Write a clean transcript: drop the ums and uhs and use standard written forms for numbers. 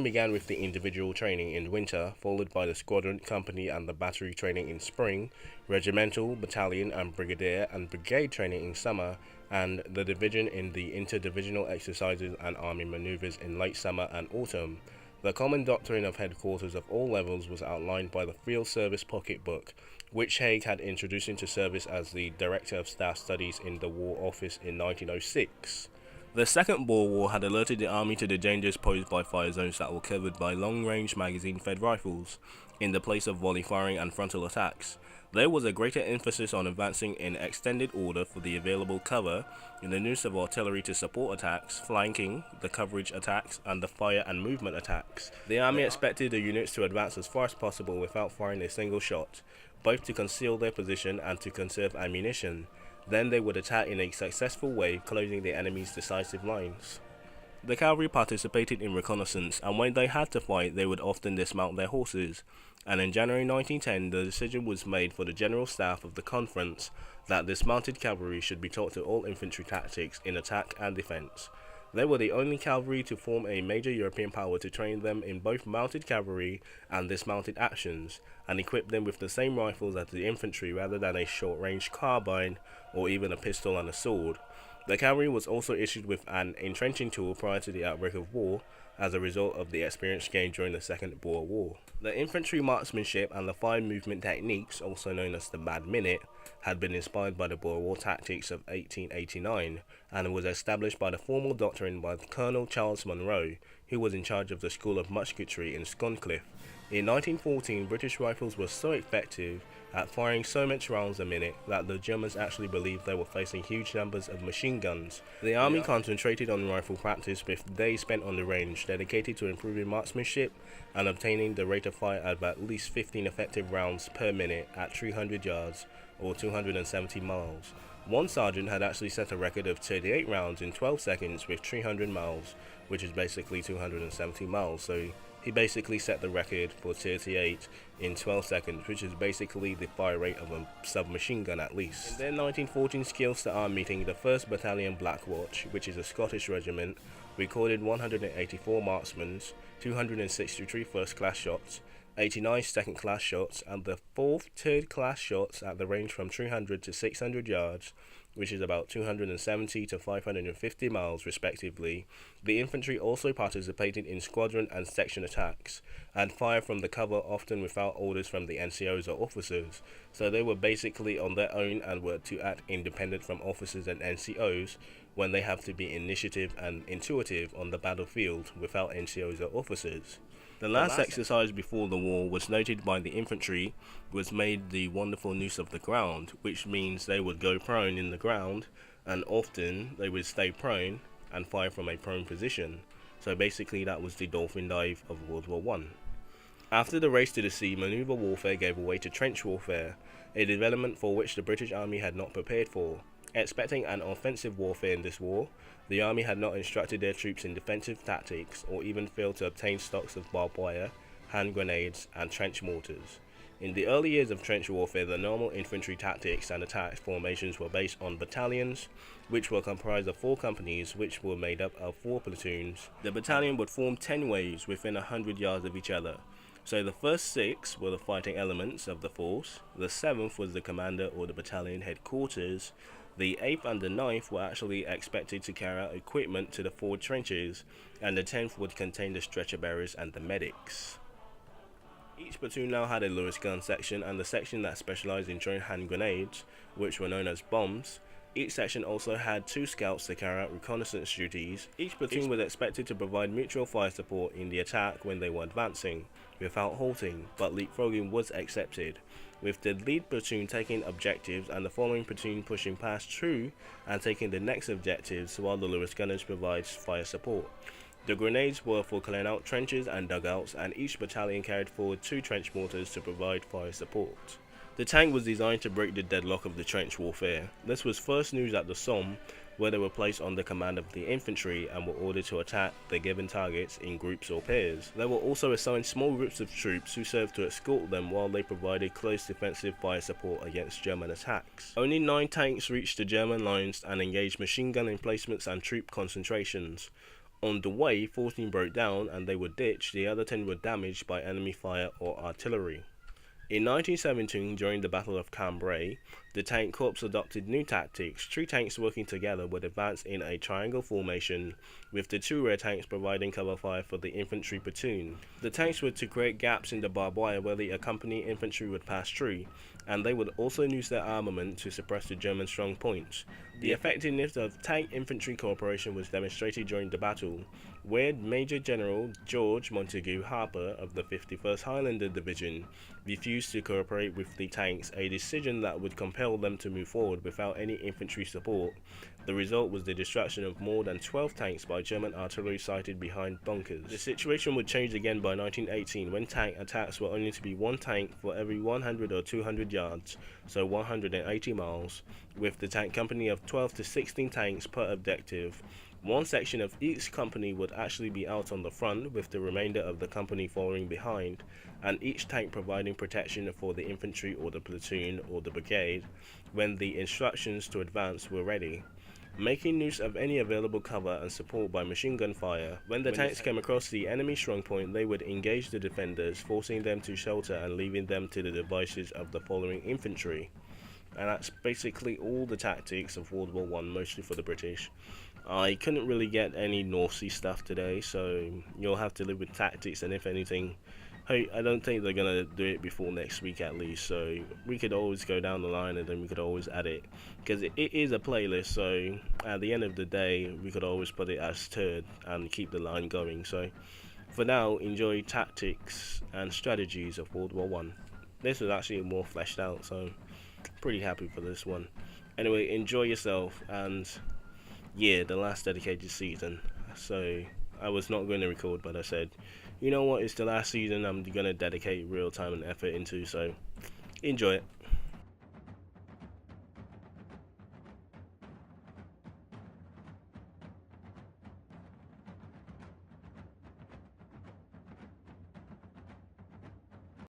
began with the individual training in winter, followed by the squadron, company and the battery training in spring, regimental, battalion and brigadier and brigade training in summer, and the division in the interdivisional exercises and army maneuvers in late summer and autumn. The common doctrine of headquarters of all levels was outlined by the Field Service Pocketbook, which Haig had introduced into service as the Director of Staff Studies in the War Office in 1906. The Second Boer War had alerted the army to the dangers posed by fire zones that were covered by long-range magazine-fed rifles, in the place of volley firing and frontal attacks. There was a greater emphasis on advancing in extended order for the available cover, in the use of artillery to support attacks, flanking, the coverage attacks, and the fire and movement attacks. The army expected the units to advance as far as possible without firing a single shot, both to conceal their position and to conserve ammunition. Then they would attack in a successful way, closing the enemy's decisive lines. The cavalry participated in reconnaissance, and when they had to fight, they would often dismount their horses. And in January 1910, the decision was made for the General Staff of the Conference that dismounted cavalry should be taught to all infantry tactics in attack and defense. They were the only cavalry to form a major European power to train them in both mounted cavalry and dismounted actions, and equip them with the same rifles as the infantry rather than a short-range carbine or even a pistol and a sword. The cavalry was also issued with an entrenching tool prior to the outbreak of war, as a result of the experience gained during the Second Boer War. The infantry marksmanship and the fine movement techniques, also known as the Bad Minute, had been inspired by the Boer War tactics of 1889, and was established by the formal doctrine by Colonel Charles Munro, who was in charge of the School of Musketry in Sconcliffe. In 1914, British rifles were so effective at firing so much rounds a minute that the Germans actually believed they were facing huge numbers of machine guns. The army concentrated on rifle practice, with days spent on the range dedicated to improving marksmanship and obtaining the rate of fire of at least 15 effective rounds per minute at 300 yards or 270 miles. One sergeant had actually set a record of 38 rounds in 12 seconds with 300 miles, which is basically 270 miles, so he basically set the record for 38 in 12 seconds, which is basically the fire rate of a submachine gun at least. In their 1914 skills to arm meeting, the 1st Battalion Black Watch, which is a Scottish regiment, recorded 184 marksmen, 263 first-class shots, 89 second-class shots, and the 4th third-class shots at the range from 300 to 600 yards, which is about 270 to 550 miles respectively. The infantry also participated in squadron and section attacks, and fired from the cover often without orders from the NCOs or officers, so they were basically on their own and were to act independent from officers and NCOs when they have to be initiative and intuitive on the battlefield without NCOs or officers. The last exercise before the war was noted by the infantry was made the wonderful noose of the ground, which means they would go prone in the ground, and often they would stay prone and fire from a prone position. So basically that was the dolphin dive of World War I. After the race to the sea, maneuver warfare gave way to trench warfare, a development for which the British Army had not prepared for. Expecting an offensive warfare in this war, the army had not instructed their troops in defensive tactics or even failed to obtain stocks of barbed wire, hand grenades, and trench mortars. In the early years of trench warfare, the normal infantry tactics and attack formations were based on battalions, which were comprised of 4 companies, which were made up of 4 platoons. The battalion would form 10 waves within 100 yards of each other. So the first 6 were the fighting elements of the force, the 7th was the commander or the battalion headquarters, the 8th and the 9th were actually expected to carry out equipment to the forward trenches, and the 10th would contain the stretcher bearers and the medics. Each platoon now had a Lewis gun section and the section that specialized in throwing hand grenades, which were known as bombs. Each section also had 2 scouts to carry out reconnaissance duties. Each platoon was expected to provide mutual fire support in the attack when they were advancing, without halting, but leapfrogging was accepted, with the lead platoon taking objectives and the following platoon pushing past through and taking the next objectives while the Lewis gunners provides fire support. The grenades were for clearing out trenches and dugouts, and each battalion carried forward 2 trench mortars to provide fire support. The tank was designed to break the deadlock of the trench warfare. This was first used at the Somme, where they were placed under command of the infantry and were ordered to attack the given targets in groups or pairs. They were also assigned small groups of troops who served to escort them while they provided close defensive fire support against German attacks. Only 9 tanks reached the German lines and engaged machine gun emplacements and troop concentrations. On the way, 14 broke down and they were ditched, the other 10 were damaged by enemy fire or artillery. In 1917, during the Battle of Cambrai, the Tank Corps adopted new tactics. 3 tanks working together would advance in a triangle formation, with the 2 rear tanks providing cover fire for the infantry platoon. The tanks were to create gaps in the barbed wire where the accompanying infantry would pass through, and they would also use their armament to suppress the German strong points. The effectiveness of tank-infantry cooperation was demonstrated during the battle, where Major General George Montague Harper of the 51st Highlander Division refused to cooperate with the tanks, a decision that would compel them to move forward without any infantry support. The result was the destruction of more than 12 tanks by German artillery sighted behind bunkers. The situation would change again by 1918, when tank attacks were only to be 1 tank for every 100 or 200 yards, so 180 miles, with the tank company of 12 to 16 tanks per objective. 1 section of each company would actually be out on the front, with the remainder of the company following behind, and each tank providing protection for the infantry or the platoon or the brigade when the instructions to advance were ready, making use of any available cover and support by machine gun fire. When the tanks came across the enemy strong point, they would engage the defenders, forcing them to shelter and leaving them to the devices of the following infantry. And that's basically all the tactics of World War I, mostly for the British. I couldn't really get any North Sea stuff today, so you'll have to live with tactics, and if anything, hey, I don't think they're gonna do it before next week at least, so we could always go down the line and then we could always add it, because it is a playlist, so at the end of the day we could always put it as third and keep the line going. So for now, enjoy tactics and strategies of World War I. This was actually more fleshed out, so pretty happy for this one. Anyway, enjoy yourself, and yeah, the last dedicated season, so I was not going to record, but I said, you know what, it's the last season I'm going to dedicate real time and effort into, so enjoy it.